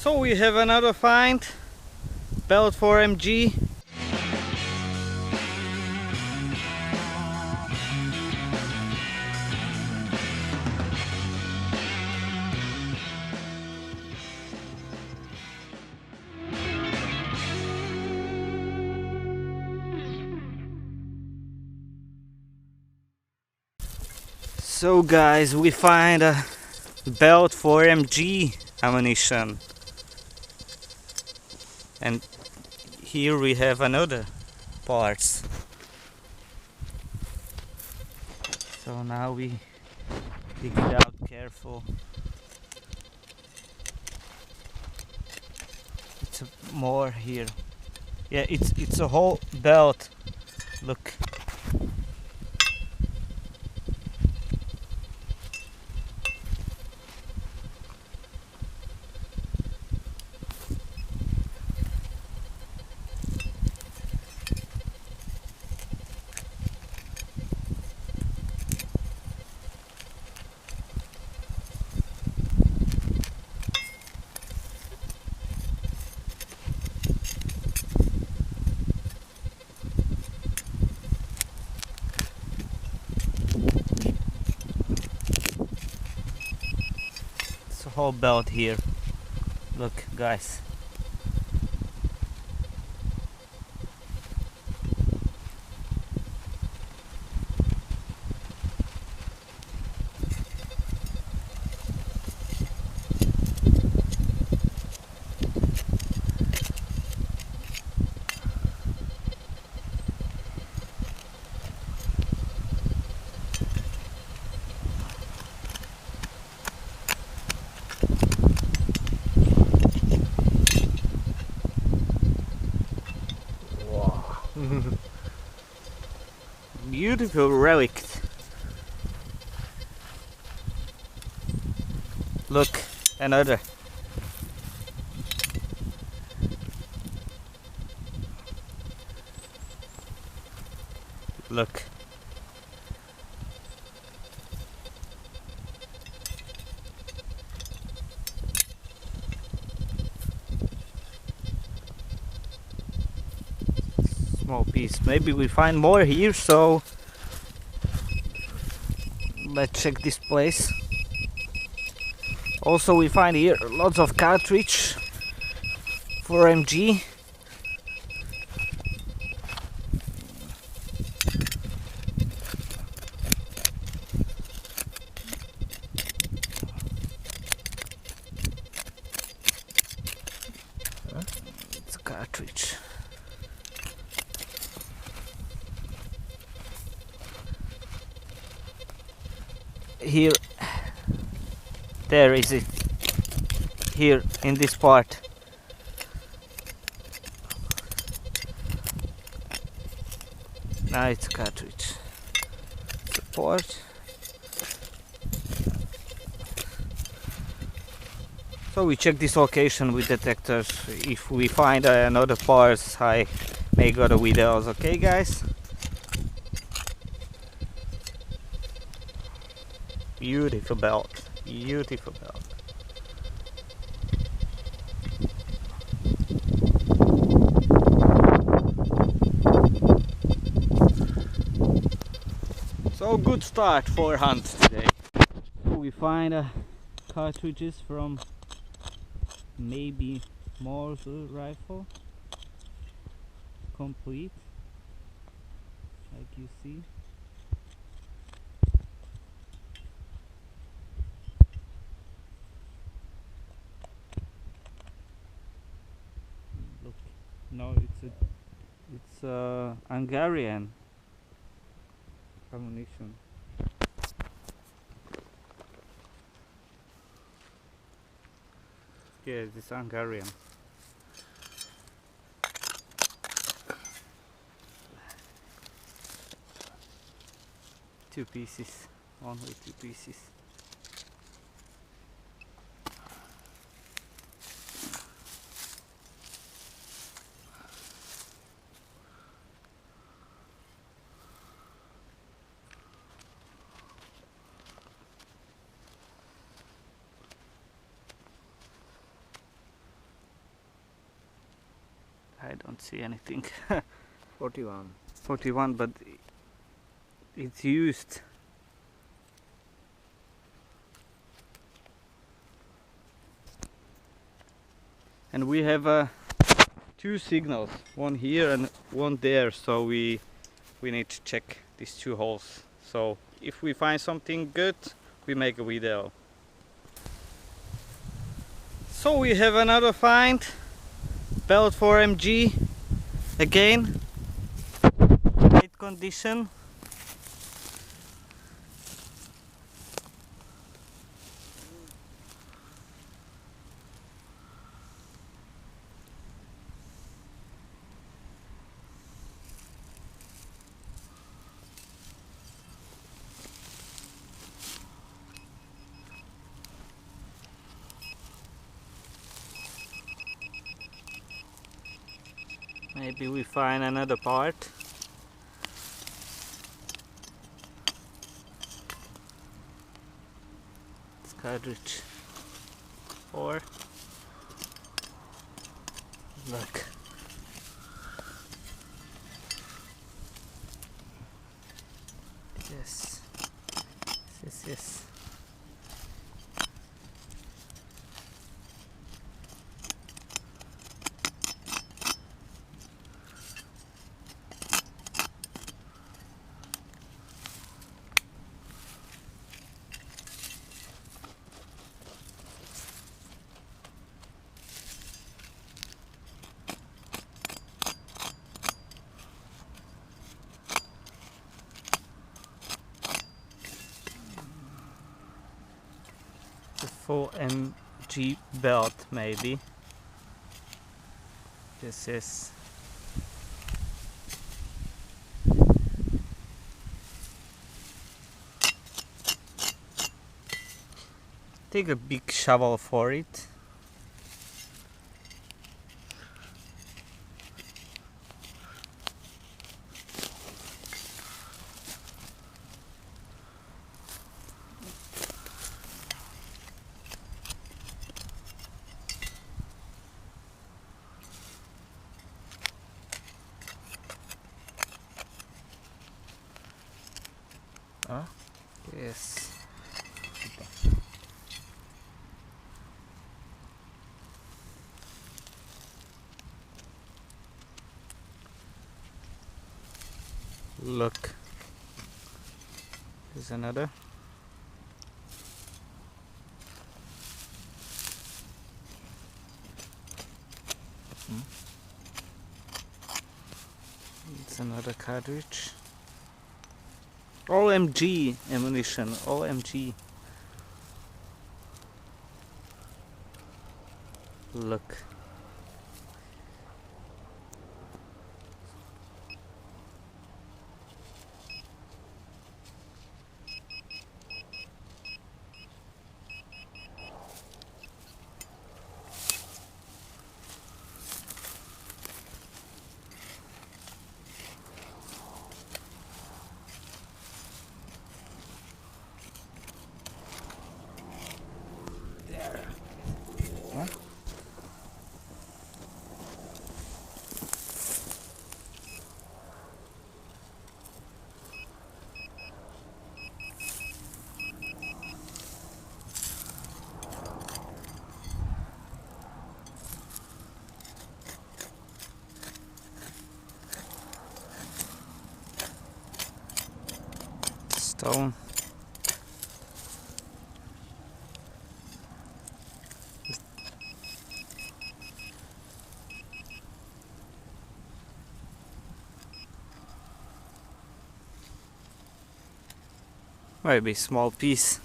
So we have another find, belt for MG. So guys, we find a belt for MG ammunition, and here we have another parts. So now we dig it out careful. It's more here. Yeah, it's a whole belt. Look. Whole belt here. Look guys, beautiful relics. Look, another. Look. Small piece. Maybe we find more here, so let's check this place. Also we find here lots of cartridge for MG. It's a cartridge. Here, there is it, here in this part. Now it's a cartridge. Support. So we check this location with detectors. If we find another parts, I make other videos. Okay guys? Beautiful belt, beautiful belt. So good start for hunt today. We find cartridges from maybe Morse rifle, complete, like you see. Look, no, it's Hungarian ammunition. Yeah, it's Hungarian. Two pieces, only two pieces. I don't see anything. 41. 41, but it's used. And we have two signals, one here and one there, so we need to check these two holes. So if we find something good, we make a video. So we have another find, belt for MG again, great condition. Maybe we find another part. It's cartridge 4. Look. Yes. Yes, yes. The full MG belt, maybe. This is take a big shovel for it. Huh? Yes. Look. There's another. It's another cartridge. All MG ammunition, all MG. Look. Stone. Maybe small piece.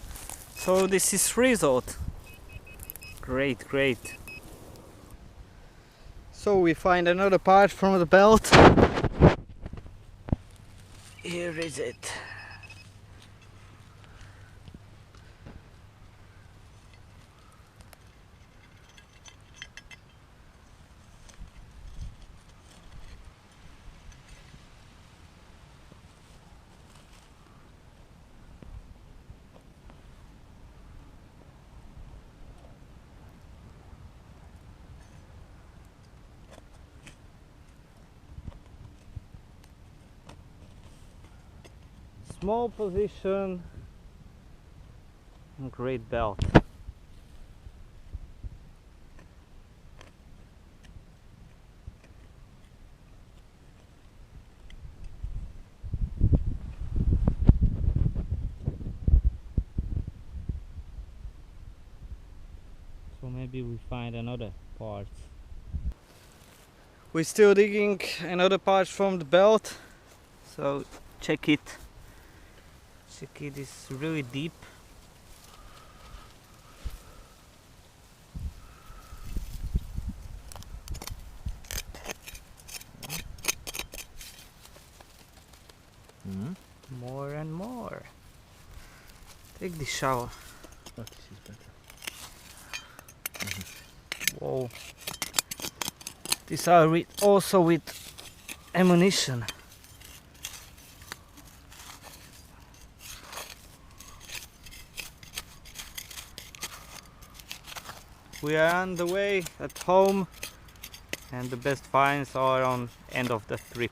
So this is result. Great, great. So we find another part from the belt. Here is it. small position, great belt. So maybe we find another part. We're still digging another part from the belt. So check it. Check it, it's really deep. More and more. Take the shower. Oh, this is better. Whoa. These are also with ammunition. We are on the way at home, and the best finds are on end of the trip.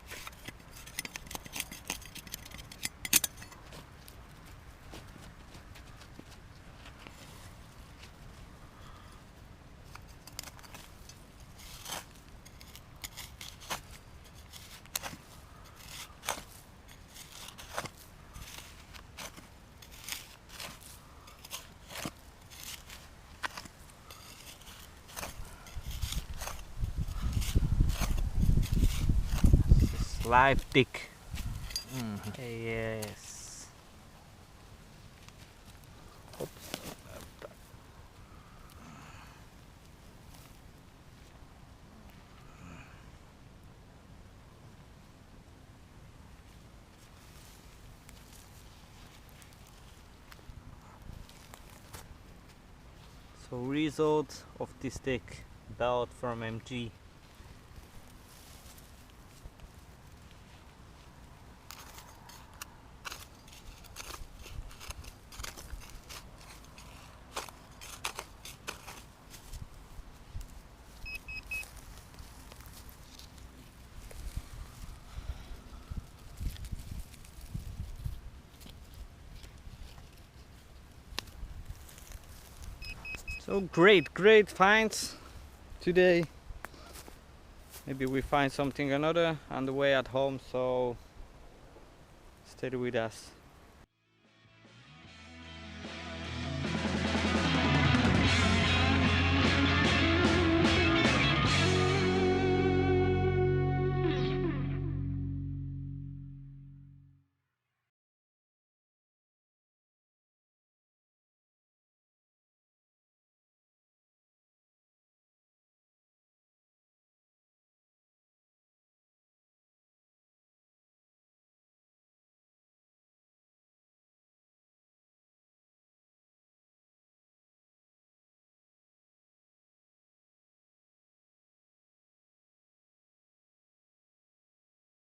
Live dick. Yes. Oops. So result of this dick belt from MG. So great finds today. Maybe we find something another on the way at home, so stay with us.